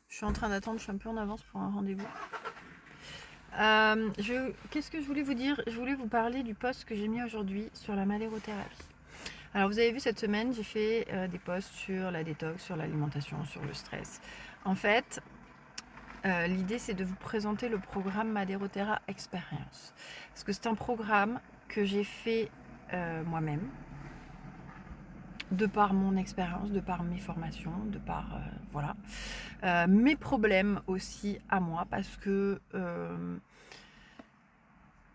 Je suis en train d'attendre, je suis un peu en avance pour un rendez-vous. Qu'est-ce que je voulais vous dire? Je voulais vous parler du post que j'ai mis aujourd'hui sur la malérothérapie. Alors vous avez vu cette semaine, j'ai fait des posts sur la détox, sur l'alimentation, sur le stress. En fait, l'idée c'est de vous présenter le programme Maderothera Experience. Parce que c'est un programme que j'ai fait moi-même, de par mon expérience, de par mes formations, de par voilà, mes problèmes aussi à moi, parce que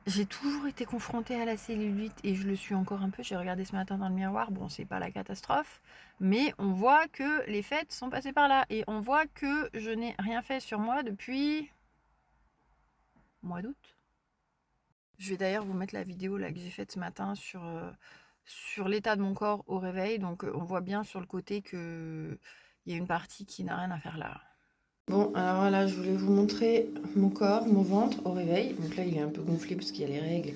j'ai toujours été confrontée à la cellulite et je le suis encore un peu. J'ai regardé ce matin dans le miroir, bon, c'est pas la catastrophe, mais on voit que les fêtes sont passées par là et on voit que je n'ai rien fait sur moi depuis mois d'août. Je vais d'ailleurs vous mettre la vidéo là que j'ai faite ce matin sur l'état de mon corps au réveil. Donc on voit bien sur le côté que il y a une partie qui n'a rien à faire là. Bon, alors voilà, je voulais vous montrer mon corps, mon ventre au réveil. Donc là, il est un peu gonflé parce qu'il y a les règles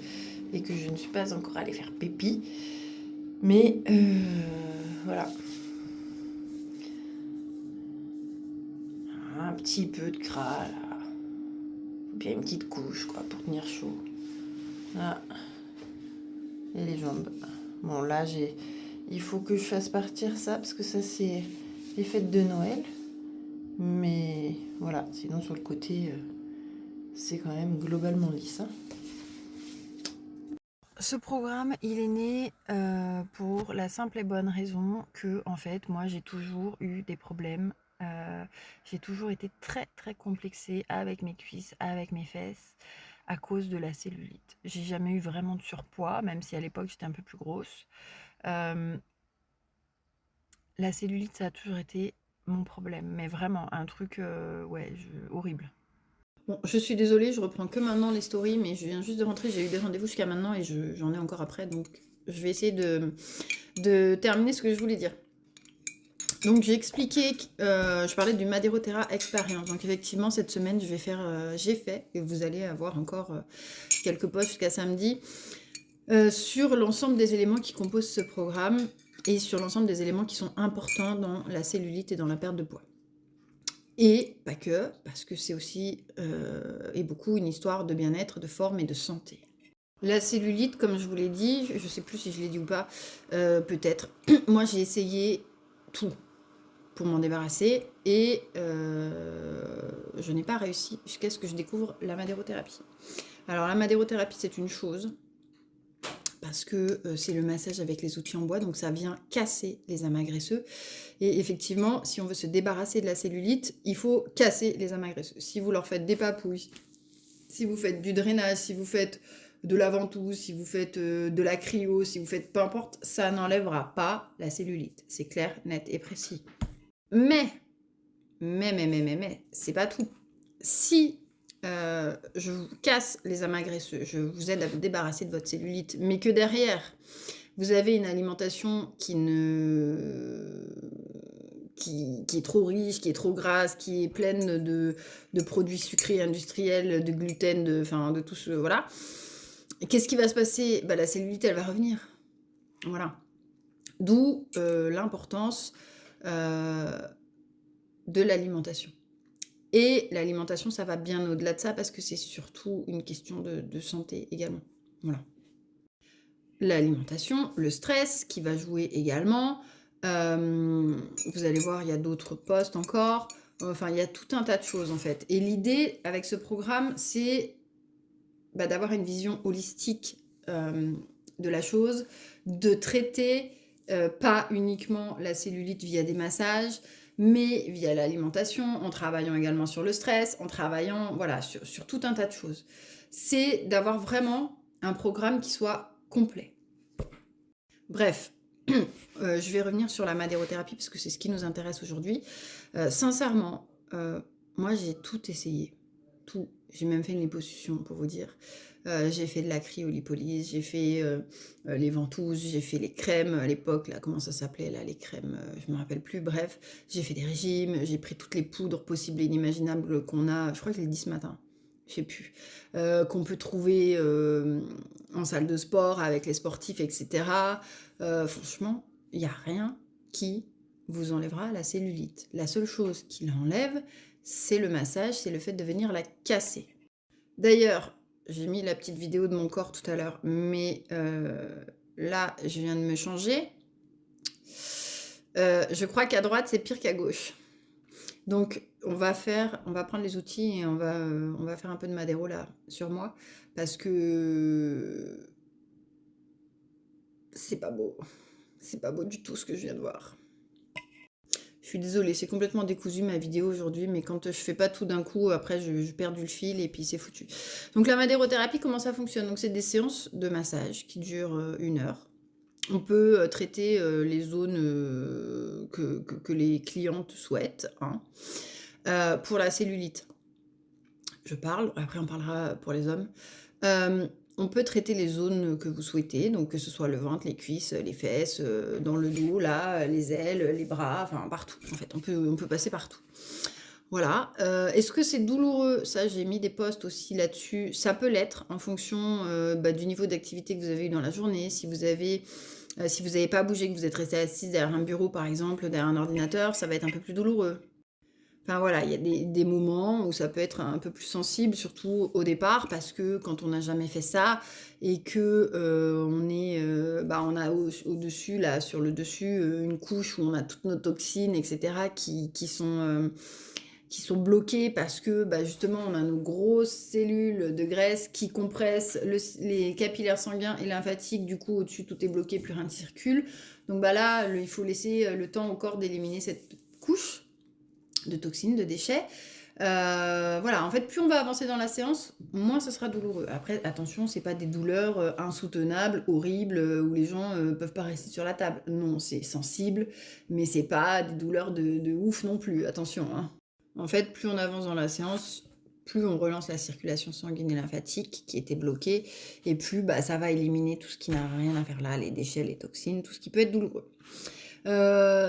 et que je ne suis pas encore allée faire pipi. Mais voilà. Un petit peu de gras là. Bien une petite couche quoi pour tenir chaud. Là. Et les jambes. Bon là il faut que je fasse partir ça parce que ça c'est les fêtes de Noël. Mais voilà, sinon sur le côté c'est quand même globalement lisse. Hein. Ce programme, il est né pour la simple et bonne raison que, en fait, moi, j'ai toujours eu des problèmes. J'ai toujours été très, très complexée avec mes cuisses, avec mes fesses, à cause de la cellulite. J'ai jamais eu vraiment de surpoids, même si à l'époque, j'étais un peu plus grosse. La cellulite, ça a toujours été mon problème, mais vraiment, un truc, horrible. Bon, je suis désolée, je reprends que maintenant les stories, mais je viens juste de rentrer, j'ai eu des rendez-vous jusqu'à maintenant et j'en ai encore après, donc je vais essayer de terminer ce que je voulais dire. Donc j'ai expliqué, je parlais du Maderothera Experience, donc effectivement cette semaine j'ai fait, et vous allez avoir encore quelques posts jusqu'à samedi, sur l'ensemble des éléments qui composent ce programme, et sur l'ensemble des éléments qui sont importants dans la cellulite et dans la perte de poids. Et pas que, parce que c'est aussi et beaucoup une histoire de bien-être, de forme et de santé. La cellulite, comme je vous l'ai dit, je ne sais plus si je l'ai dit ou pas, peut-être. Moi, j'ai essayé tout pour m'en débarrasser et je n'ai pas réussi jusqu'à ce que je découvre la madérothérapie. Alors, la madérothérapie, c'est une chose, parce que c'est le massage avec les outils en bois, donc ça vient casser les amas graisseux. Et effectivement, si on veut se débarrasser de la cellulite, il faut casser les amas graisseux. Si vous leur faites des papouilles, si vous faites du drainage, si vous faites de la ventouse, si vous faites de la cryo, si vous faites peu importe, ça n'enlèvera pas la cellulite. C'est clair, net et précis. Mais, c'est pas tout. Si je vous casse les amas graisseux, je vous aide à vous débarrasser de votre cellulite, mais que derrière, vous avez une alimentation qui est trop riche, qui est trop grasse, qui est pleine de produits sucrés industriels, de gluten, de tout ce... Voilà. Qu'est-ce qui va se passer? La cellulite, elle va revenir. Voilà. D'où l'importance de l'alimentation. Et l'alimentation, ça va bien au-delà de ça parce que c'est surtout une question de santé également. Voilà. L'alimentation, le stress qui va jouer également. Vous allez voir, il y a d'autres postes encore. Enfin, il y a tout un tas de choses en fait. Et l'idée avec ce programme, c'est d'avoir une vision holistique de la chose, de traiter pas uniquement la cellulite via des massages, mais via l'alimentation, en travaillant également sur le stress, en travaillant voilà, sur tout un tas de choses. C'est d'avoir vraiment un programme qui soit complet. Bref, je vais revenir sur la madérothérapie parce que c'est ce qui nous intéresse aujourd'hui. Sincèrement, moi j'ai tout essayé. Tout. J'ai même fait une liposuction pour vous dire. J'ai fait de la cryolipolyse, j'ai fait les ventouses, j'ai fait les crèmes à l'époque, là, comment ça s'appelait, là, les crèmes, je me rappelle plus, bref. J'ai fait des régimes, j'ai pris toutes les poudres possibles et inimaginables qu'on a, je crois que je l'ai dit ce matin, je sais plus, qu'on peut trouver en salle de sport avec les sportifs, etc. Franchement, il n'y a rien qui vous enlèvera la cellulite. La seule chose qui l'enlève, c'est le massage, c'est le fait de venir la casser. D'ailleurs, j'ai mis la petite vidéo de mon corps tout à l'heure, mais là, je viens de me changer. Je crois qu'à droite, c'est pire qu'à gauche. Donc, on va prendre les outils et on va faire un peu de Madero là, sur moi, parce que c'est pas beau. C'est pas beau du tout ce que je viens de voir. Je suis désolée, c'est complètement décousu ma vidéo aujourd'hui, mais quand je fais pas tout d'un coup, après je perds du fil et puis c'est foutu. Donc la madérothérapie, comment ça fonctionne? Donc c'est des séances de massage qui durent 1 heure. On peut traiter les zones que les clientes souhaitent. Hein. Pour la cellulite, je parle, après on parlera pour les hommes. On peut traiter les zones que vous souhaitez, donc que ce soit le ventre, les cuisses, les fesses, dans le dos, là, les ailes, les bras, enfin partout. En fait, on peut passer partout. Voilà. Est-ce que c'est douloureux? Ça, j'ai mis des posts aussi là-dessus. Ça peut l'être en fonction du niveau d'activité que vous avez eu dans la journée. Si vous n'avez pas bougé, que vous êtes resté assise derrière un bureau, par exemple, derrière un ordinateur, ça va être un peu plus douloureux. Enfin voilà, il y a des moments où ça peut être un peu plus sensible, surtout au départ, parce que quand on n'a jamais fait ça et que on a au-dessus, là, sur le dessus, une couche où on a toutes nos toxines, etc., qui sont bloquées parce que justement on a nos grosses cellules de graisse qui compressent les capillaires sanguins et lymphatiques, du coup au-dessus tout est bloqué, plus rien ne circule. Donc là, il faut laisser le temps au corps d'éliminer cette couche de toxines, de déchets. Voilà, en fait, plus on va avancer dans la séance, moins ce sera douloureux. Après, attention, c'est pas des douleurs insoutenables, horribles, où les gens peuvent pas rester sur la table. Non, c'est sensible, mais c'est pas des douleurs de ouf non plus. Attention, hein. En fait, plus on avance dans la séance, plus on relance la circulation sanguine et lymphatique qui était bloquée, et plus ça va éliminer tout ce qui n'a rien à faire là, les déchets, les toxines, tout ce qui peut être douloureux.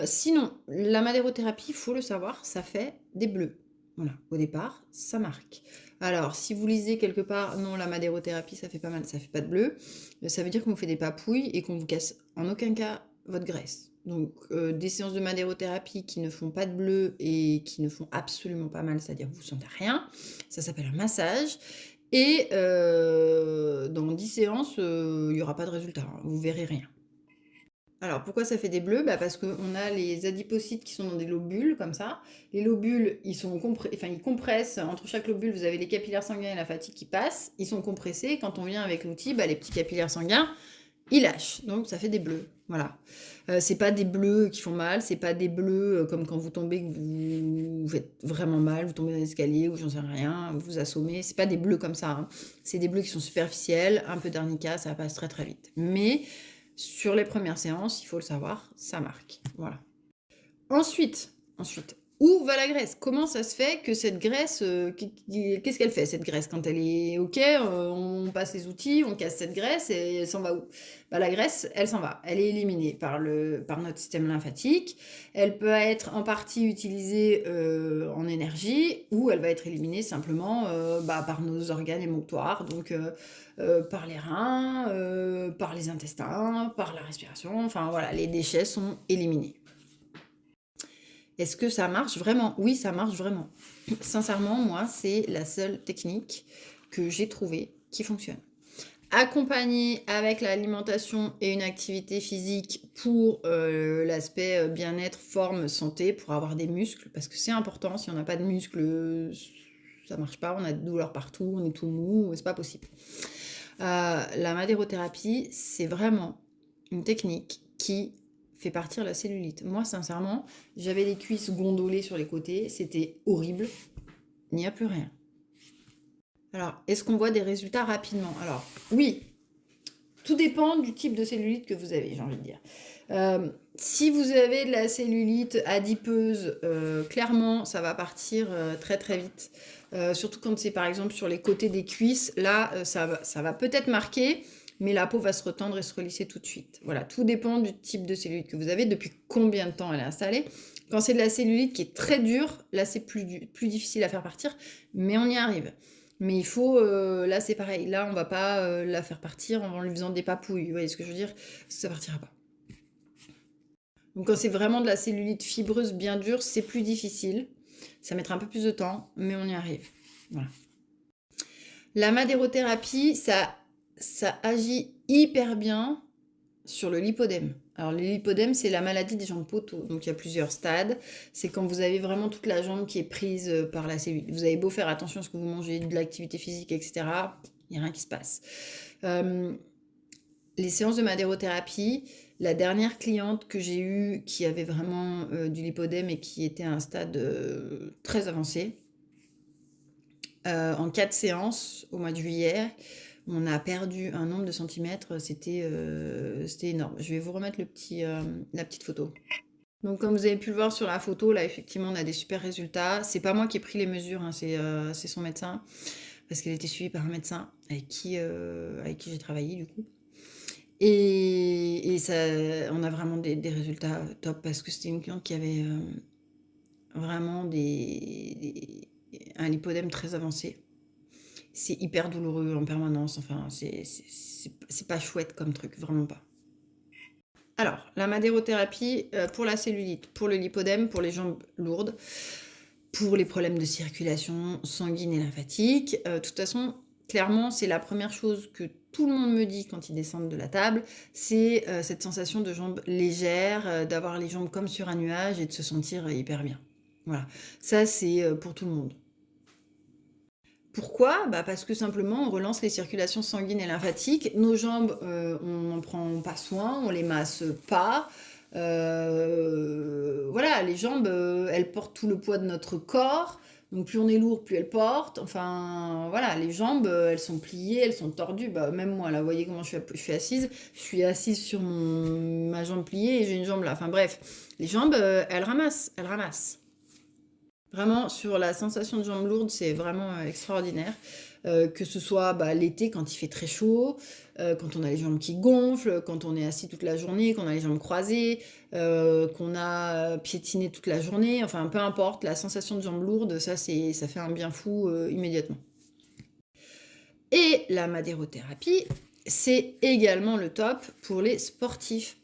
Sinon, la madérothérapie, il faut le savoir, ça fait des bleus. Voilà, au départ, ça marque. Alors, si vous lisez quelque part, non, la madérothérapie, ça fait pas mal, ça fait pas de bleu, ça veut dire qu'on vous fait des papouilles et qu'on vous casse en aucun cas votre graisse. Donc, des séances de madérothérapie qui ne font pas de bleu et qui ne font absolument pas mal, c'est-à-dire que vous ne sentez rien, ça s'appelle un massage. Et dans 10 séances, il n'y aura pas de résultat, hein, vous verrez rien. Alors, pourquoi ça fait des bleus? Parce qu'on a les adipocytes qui sont dans des lobules, comme ça. Les lobules, ils compressent. Entre chaque lobule, vous avez les capillaires sanguins et la fatigue qui passent. Ils sont compressés. Quand on vient avec l'outil, les petits capillaires sanguins, ils lâchent. Donc, ça fait des bleus. Voilà. C'est pas des bleus qui font mal. C'est pas des bleus comme quand vous tombez, que vous faites vraiment mal. Vous tombez dans l'escalier ou j'en sais rien. Vous vous assommez. C'est pas des bleus comme ça. Hein. C'est des bleus qui sont superficiels. Un peu d'arnica, ça passe très très vite. Mais sur les premières séances, il faut le savoir, ça marque. Voilà. Ensuite, où va la graisse? Comment ça se fait que cette graisse, qu'est-ce qu'elle fait cette graisse quand elle est OK? On passe les outils, on casse cette graisse et elle s'en va où? La graisse, elle s'en va. Elle est éliminée par notre système lymphatique. Elle peut être en partie utilisée en énergie ou elle va être éliminée simplement par nos organes émonctoires, donc par les reins, par les intestins, par la respiration. Enfin voilà, les déchets sont éliminés. Est-ce que ça marche vraiment? Oui, ça marche vraiment. Sincèrement, moi, c'est la seule technique que j'ai trouvée qui fonctionne. Accompagné avec l'alimentation et une activité physique pour l'aspect bien-être, forme, santé, pour avoir des muscles, parce que c'est important, si on n'a pas de muscles, ça marche pas, on a des douleurs partout, on est tout mou, c'est pas possible. La madérothérapie, c'est vraiment une technique qui fait partir la cellulite. Moi, sincèrement, j'avais les cuisses gondolées sur les côtés, c'était horrible, il n'y a plus rien. Alors, est-ce qu'on voit des résultats rapidement? Alors, oui, tout dépend du type de cellulite que vous avez, j'ai envie de dire. Si vous avez de la cellulite adipeuse, clairement, ça va partir très très vite. Surtout quand c'est par exemple sur les côtés des cuisses, là, ça va peut-être marquer, mais la peau va se retendre et se relisser tout de suite. Voilà, tout dépend du type de cellulite que vous avez, depuis combien de temps elle est installée. Quand c'est de la cellulite qui est très dure, là c'est plus difficile à faire partir, mais on y arrive. Mais il faut, là c'est pareil, là on va pas la faire partir en lui faisant des papouilles, vous voyez ce que je veux dire? Ça partira pas. Donc quand c'est vraiment de la cellulite fibreuse bien dure, c'est plus difficile. Ça mettra un peu plus de temps, mais on y arrive. Voilà. La madérothérapie, ça agit hyper bien sur le lipodème. Alors le lipodème, c'est la maladie des jambes poteaux. Donc il y a plusieurs stades. C'est quand vous avez vraiment toute la jambe qui est prise par la cellulite. Vous avez beau faire attention à ce que vous mangez, de l'activité physique, etc. Il n'y a rien qui se passe. Les séances de madérothérapie, la dernière cliente que j'ai eue qui avait vraiment du lipodème et qui était à un stade très avancé, en 4 séances au mois de juillet, on a perdu un nombre de centimètres, c'était énorme. Je vais vous remettre la petite photo. Donc comme vous avez pu le voir sur la photo, là effectivement on a des super résultats. C'est pas moi qui ai pris les mesures, hein, c'est son médecin, parce qu'elle était suivie par un médecin avec qui j'ai travaillé du coup. Et ça, on a vraiment des résultats top, parce que c'était une cliente qui avait vraiment un lipodème très avancé. C'est hyper douloureux en permanence, enfin, c'est pas chouette comme truc, vraiment pas. Alors, la madérothérapie pour la cellulite, pour le lipodème, pour les jambes lourdes, pour les problèmes de circulation sanguine et lymphatique. De toute façon, clairement, c'est la première chose que tout le monde me dit quand ils descendent de la table, c'est cette sensation de jambes légères, d'avoir les jambes comme sur un nuage et de se sentir hyper bien. Voilà, ça c'est pour tout le monde. Pourquoi? Bah parce que simplement on relance les circulations sanguines et lymphatiques. Nos jambes, on n'en prend pas soin, on les masse pas. Voilà, les jambes, elles portent tout le poids de notre corps. Donc plus on est lourd, plus elles portent. Enfin, voilà, les jambes, elles sont pliées, elles sont tordues. Bah, même moi, là, vous voyez comment je suis assise. Je suis assise sur ma jambe pliée et j'ai une jambe là. Enfin bref, les jambes, elles ramassent, elles ramassent. Vraiment, sur la sensation de jambes lourdes, c'est vraiment extraordinaire. Que ce soit l'été quand il fait très chaud, quand on a les jambes qui gonflent, quand on est assis toute la journée, qu'on a les jambes croisées, qu'on a piétiné toute la journée, enfin peu importe, la sensation de jambes lourdes, ça fait un bien fou immédiatement. Et la madérothérapie, c'est également le top pour les sportifs.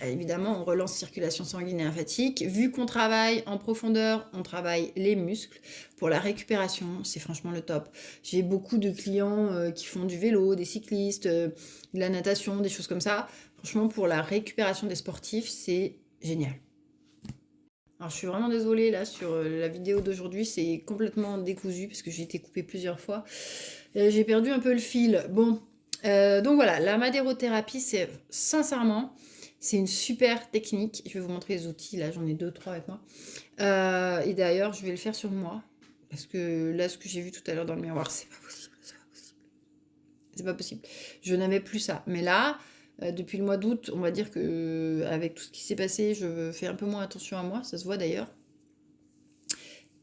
Évidemment, on relance circulation sanguine et lymphatique. Vu qu'on travaille en profondeur, on travaille les muscles. Pour la récupération, c'est franchement le top. J'ai beaucoup de clients qui font du vélo, des cyclistes, de la natation, des choses comme ça. Franchement, pour la récupération des sportifs, c'est génial. Alors, je suis vraiment désolée, là, sur la vidéo d'aujourd'hui, c'est complètement décousu, parce que j'ai été coupée plusieurs fois. J'ai perdu un peu le fil. Bon, donc voilà, la madérothérapie, c'est sincèrement... C'est une super technique. Je vais vous montrer les outils. Là, j'en ai 2-3 avec moi. Et d'ailleurs, je vais le faire sur moi. Parce que là, ce que j'ai vu tout à l'heure dans le miroir, c'est pas possible. C'est pas possible. C'est pas possible. Je n'avais plus ça. Mais là, depuis le mois d'août, on va dire que avec tout ce qui s'est passé, je fais un peu moins attention à moi. Ça se voit d'ailleurs.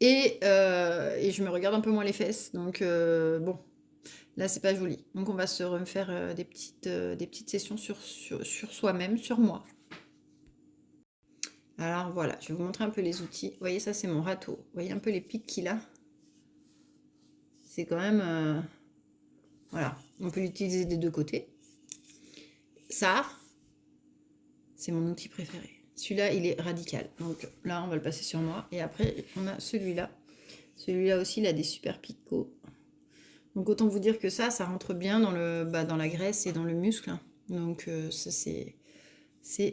Et je me regarde un peu moins les fesses. Donc, bon. Là, c'est pas joli. Donc, on va se refaire des petites sessions sur soi-même, sur moi. Alors, voilà, je vais vous montrer un peu les outils. Vous voyez, ça, c'est mon râteau. Vous voyez un peu les pics qu'il a? C'est quand même... Voilà, on peut l'utiliser des deux côtés. Ça, c'est mon outil préféré. Celui-là, il est radical. Donc là, on va le passer sur moi. Et après, on a celui-là. Celui-là aussi, il a des super picots. Donc autant vous dire que ça rentre bien dans la graisse et dans le muscle. Donc ça c'est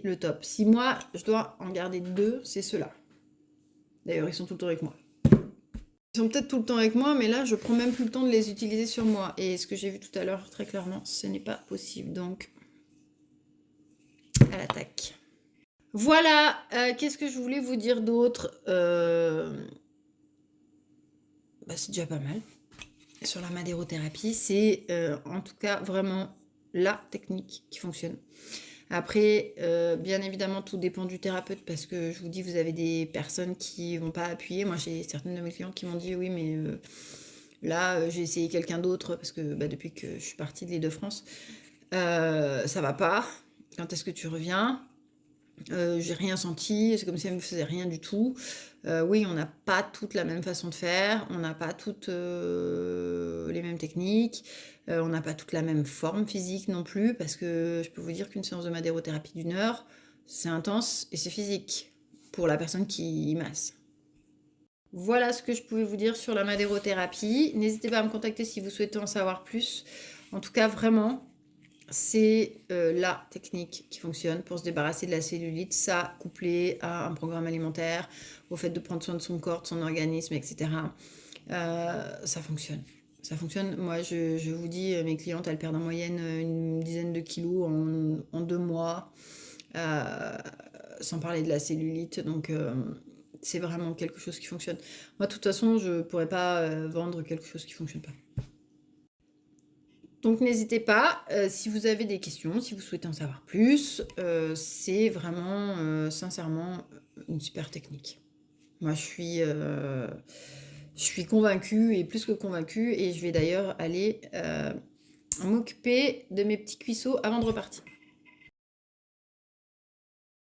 le top. Si moi je dois en garder 2, c'est ceux-là. D'ailleurs ils sont tout le temps avec moi. Ils sont peut-être tout le temps avec moi, mais là je prends même plus le temps de les utiliser sur moi. Et ce que j'ai vu tout à l'heure très clairement, ce n'est pas possible. Donc à l'attaque. Voilà, qu'est-ce que je voulais vous dire d'autre? C'est déjà pas mal. Sur la madérothérapie, c'est en tout cas vraiment la technique qui fonctionne. Après, bien évidemment, tout dépend du thérapeute, parce que je vous dis, vous avez des personnes qui vont pas appuyer. Moi, j'ai certaines de mes clientes qui m'ont dit, oui, mais là, j'ai essayé quelqu'un d'autre, parce que depuis que je suis partie de l'Île-de-France, ça va pas. Quand est-ce que tu reviens? J'ai rien senti, c'est comme si elle me faisait rien du tout. Oui, on n'a pas toutes la même façon de faire, on n'a pas toutes les mêmes techniques, on n'a pas toute la même forme physique non plus, parce que je peux vous dire qu'une séance de madérothérapie d'1 heure, c'est intense et c'est physique pour la personne qui masse. Voilà ce que je pouvais vous dire sur la madérothérapie. N'hésitez pas à me contacter si vous souhaitez en savoir plus. En tout cas, vraiment, c'est la technique qui fonctionne pour se débarrasser de la cellulite. Ça, couplé à un programme alimentaire, au fait de prendre soin de son corps, de son organisme, etc. Ça fonctionne. Ça fonctionne. Moi, je vous dis, mes clientes, elles perdent en moyenne une dizaine de kilos en 2 mois, sans parler de la cellulite. Donc, c'est vraiment quelque chose qui fonctionne. Moi, de toute façon, je ne pourrais pas vendre quelque chose qui ne fonctionne pas. Donc, n'hésitez pas, si vous avez des questions, si vous souhaitez en savoir plus, c'est vraiment, sincèrement, une super technique. Moi, je suis convaincue et plus que convaincue et je vais d'ailleurs aller m'occuper de mes petits cuisseaux avant de repartir.